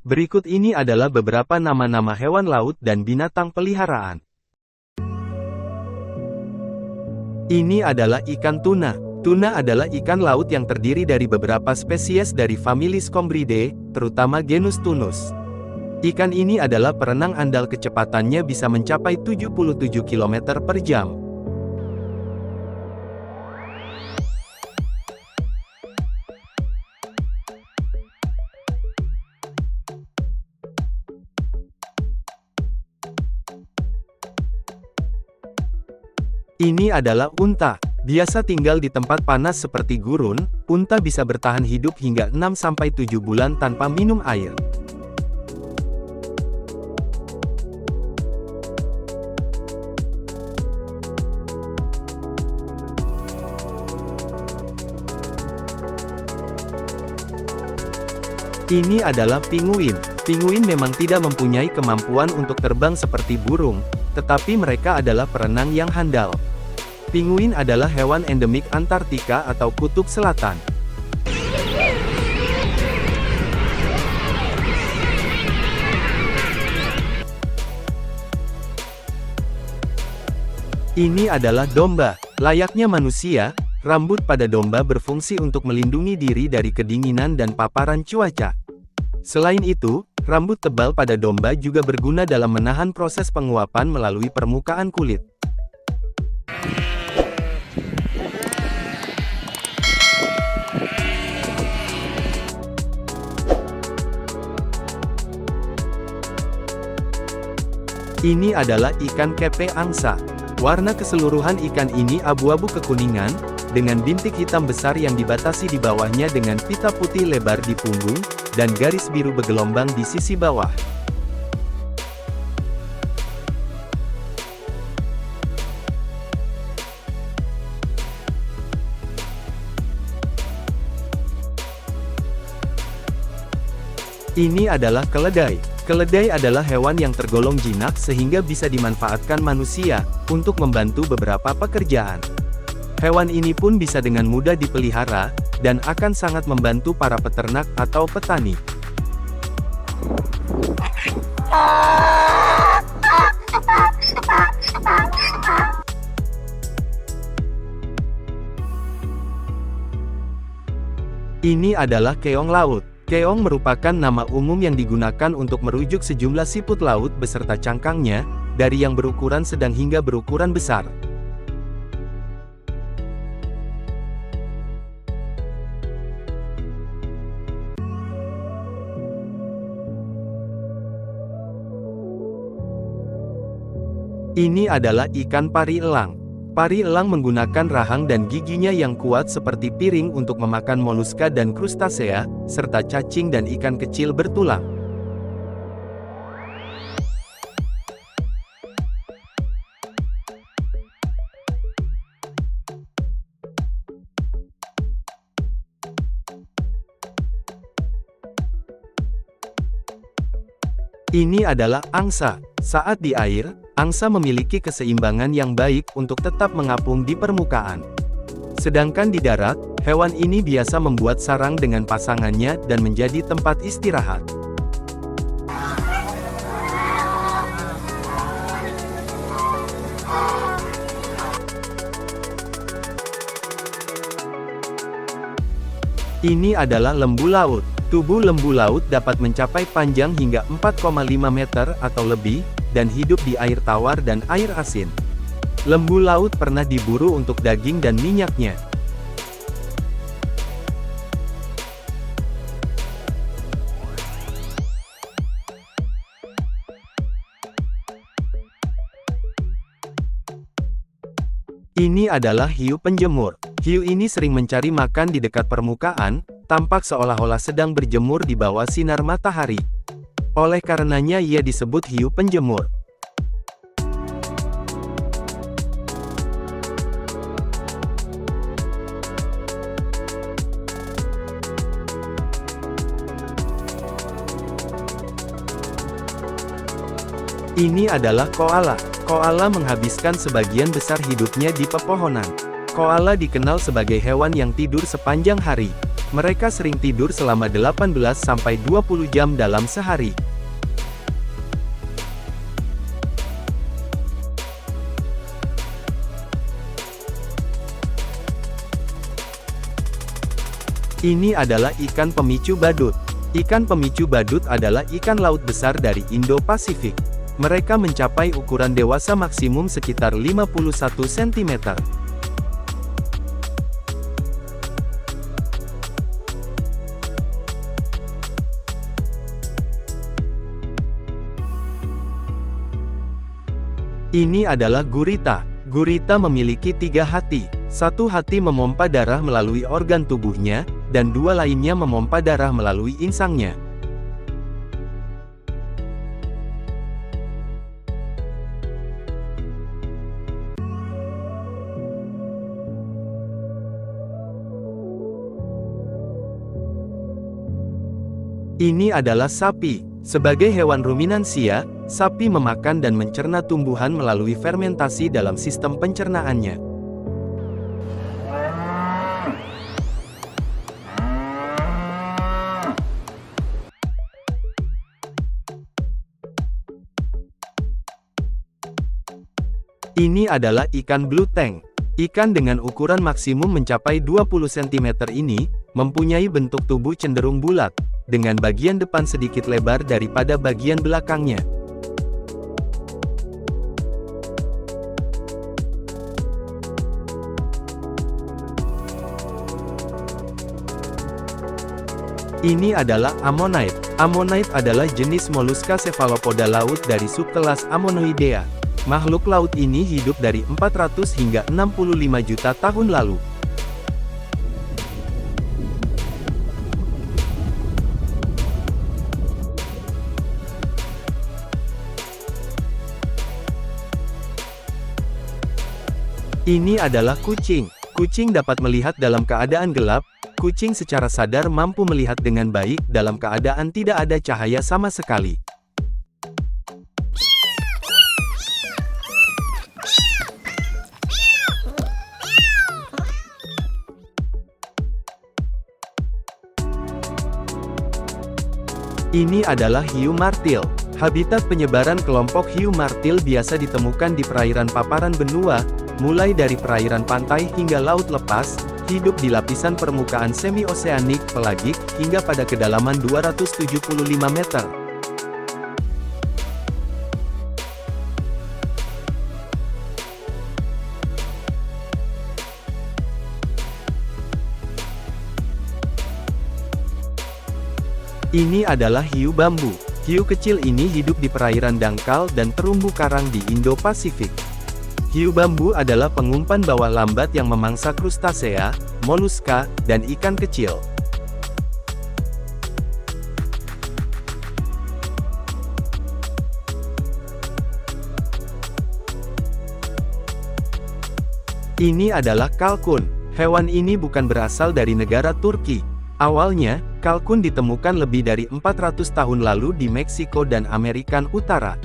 Berikut ini adalah beberapa nama-nama hewan laut dan binatang peliharaan. Ini adalah ikan tuna. Tuna adalah ikan laut yang terdiri dari beberapa spesies dari famili Scombridae, terutama genus Tunus. Ikan ini adalah perenang andal, kecepatannya bisa mencapai 77 km per jam. Ini adalah unta. Biasa tinggal di tempat panas seperti gurun, unta bisa bertahan hidup hingga 6-7 bulan tanpa minum air. Ini adalah pinguin. Pinguin memang tidak mempunyai kemampuan untuk terbang seperti burung, tetapi mereka adalah perenang yang handal. Pinguin adalah hewan endemik Antartika atau Kutub Selatan. Ini adalah domba. Layaknya manusia, rambut pada domba berfungsi untuk melindungi diri dari kedinginan dan paparan cuaca. Selain itu, rambut tebal pada domba juga berguna dalam menahan proses penguapan melalui permukaan kulit. Ini adalah ikan kepe angsa. Warna keseluruhan ikan ini abu-abu kekuningan, dengan bintik hitam besar yang dibatasi di bawahnya dengan pita putih lebar di punggung, dan garis biru bergelombang di sisi bawah. Ini adalah keledai. Keledai adalah hewan yang tergolong jinak sehingga bisa dimanfaatkan manusia untuk membantu beberapa pekerjaan. Hewan ini pun bisa dengan mudah dipelihara dan akan sangat membantu para peternak atau petani. Ini adalah keong laut. Keong merupakan nama umum yang digunakan untuk merujuk sejumlah siput laut beserta cangkangnya, dari yang berukuran sedang hingga berukuran besar. Ini adalah ikan pari elang. Pari elang menggunakan rahang dan giginya yang kuat seperti piring untuk memakan moluska dan krustasea, serta cacing dan ikan kecil bertulang. Ini adalah angsa. Saat di air, angsa memiliki keseimbangan yang baik untuk tetap mengapung di permukaan. Sedangkan di darat, hewan ini biasa membuat sarang dengan pasangannya dan menjadi tempat istirahat. Ini adalah lembu laut. Tubuh lembu laut dapat mencapai panjang hingga 4,5 meter atau lebih, dan hidup di air tawar dan air asin. Lembu laut pernah diburu untuk daging dan minyaknya. Ini adalah hiu penjemur. Hiu ini sering mencari makan di dekat permukaan, tampak seolah-olah sedang berjemur di bawah sinar matahari. Oleh karenanya ia disebut hiu penjemur. Ini adalah koala. Koala menghabiskan sebagian besar hidupnya di pepohonan. Koala dikenal sebagai hewan yang tidur sepanjang hari. Mereka sering tidur selama 18-20 jam dalam sehari. Ini adalah ikan pemicu badut. Ikan pemicu badut adalah ikan laut besar dari Indo-Pasifik. Mereka mencapai ukuran dewasa maksimum sekitar 51 cm. Ini adalah gurita. Gurita memiliki 3 hati. Satu hati memompa darah melalui organ tubuhnya, dan 2 lainnya memompa darah melalui insangnya. Ini adalah sapi. Sebagai hewan ruminansia, sapi memakan dan mencerna tumbuhan melalui fermentasi dalam sistem pencernaannya. Ini adalah ikan blue tank. Ikan dengan ukuran maksimum mencapai 20 cm ini, mempunyai bentuk tubuh cenderung bulat, dengan bagian depan sedikit lebar daripada bagian belakangnya. Ini adalah ammonite. Ammonite adalah jenis moluska cephalopoda laut dari subkelas Ammonoidea. Makhluk laut ini hidup dari 400 hingga 65 juta tahun lalu. Ini adalah kucing. Kucing dapat melihat dalam keadaan gelap. Kucing secara sadar mampu melihat dengan baik dalam keadaan tidak ada cahaya sama sekali. Ini adalah hiu martil. Habitat penyebaran kelompok hiu martil biasa ditemukan di perairan paparan benua, mulai dari perairan pantai hingga laut lepas, hidup di lapisan permukaan semi-oseanik pelagik, hingga pada kedalaman 275 meter. Ini adalah hiu bambu. Hiu kecil ini hidup di perairan dangkal dan terumbu karang di Indo-Pasifik. Hiu bambu adalah pengumpan bawah lambat yang memangsa krustasea, moluska, dan ikan kecil. Ini adalah kalkun. Hewan ini bukan berasal dari negara Turki. Awalnya, kalkun ditemukan lebih dari 400 tahun lalu di Meksiko dan Amerika Utara.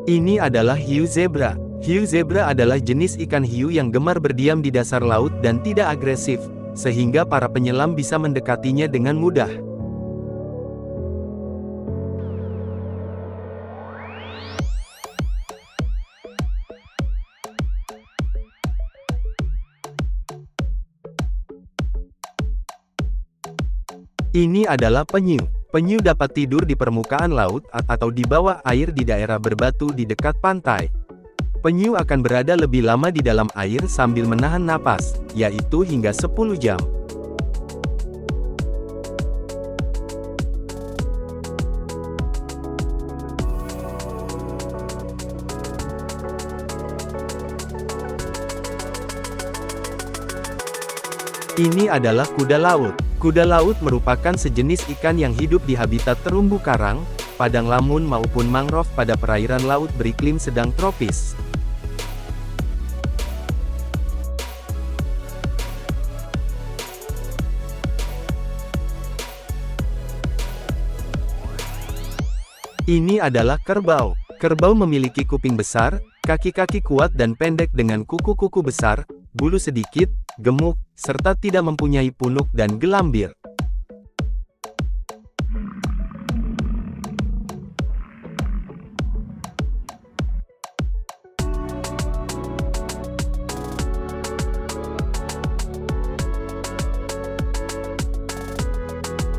Ini adalah hiu zebra. Hiu zebra adalah jenis ikan hiu yang gemar berdiam di dasar laut dan tidak agresif, sehingga para penyelam bisa mendekatinya dengan mudah. Ini adalah penyu. Penyu dapat tidur di permukaan laut atau di bawah air di daerah berbatu di dekat pantai. Penyu akan berada lebih lama di dalam air sambil menahan napas, yaitu hingga 10 jam. Ini adalah kuda laut. Kuda laut merupakan sejenis ikan yang hidup di habitat terumbu karang, padang lamun maupun mangrove pada perairan laut beriklim sedang tropis. Ini adalah kerbau. Kerbau memiliki kuping besar, kaki-kaki kuat dan pendek dengan kuku-kuku besar, bulu sedikit, gemuk, serta tidak mempunyai punuk dan gelambir.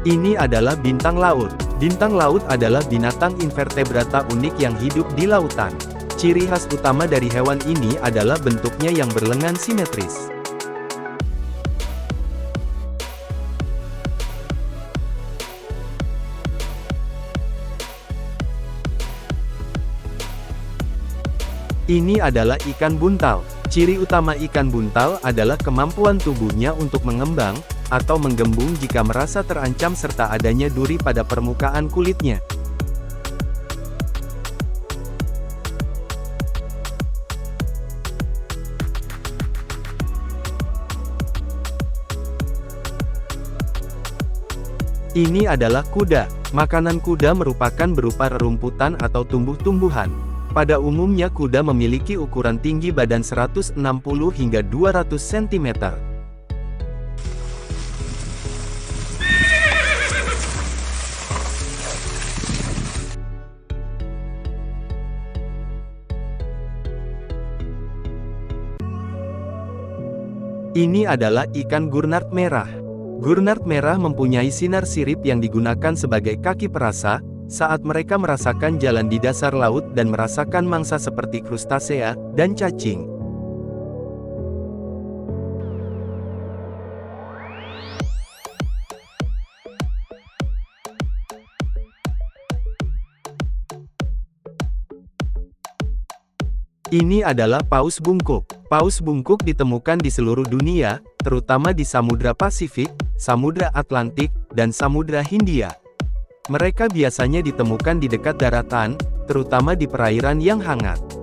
Ini adalah bintang laut. Bintang laut adalah binatang invertebrata unik yang hidup di lautan. Ciri khas utama dari hewan ini adalah bentuknya yang berlengan simetris. Ini adalah ikan buntal. Ciri utama ikan buntal adalah kemampuan tubuhnya untuk mengembang atau menggembung jika merasa terancam serta adanya duri pada permukaan kulitnya. Ini adalah kuda. Makanan kuda merupakan berupa rerumputan atau tumbuh-tumbuhan. Pada umumnya kuda memiliki ukuran tinggi badan 160 hingga 200 cm. Ini adalah ikan gurnard merah. Gurnard merah mempunyai sinar sirip yang digunakan sebagai kaki perasa, saat mereka merasakan jalan di dasar laut dan merasakan mangsa seperti krustasea dan cacing. Ini adalah paus bungkuk. Paus bungkuk ditemukan di seluruh dunia, terutama di Samudra Pasifik, Samudra Atlantik, dan Samudra Hindia. Mereka biasanya ditemukan di dekat daratan, terutama di perairan yang hangat.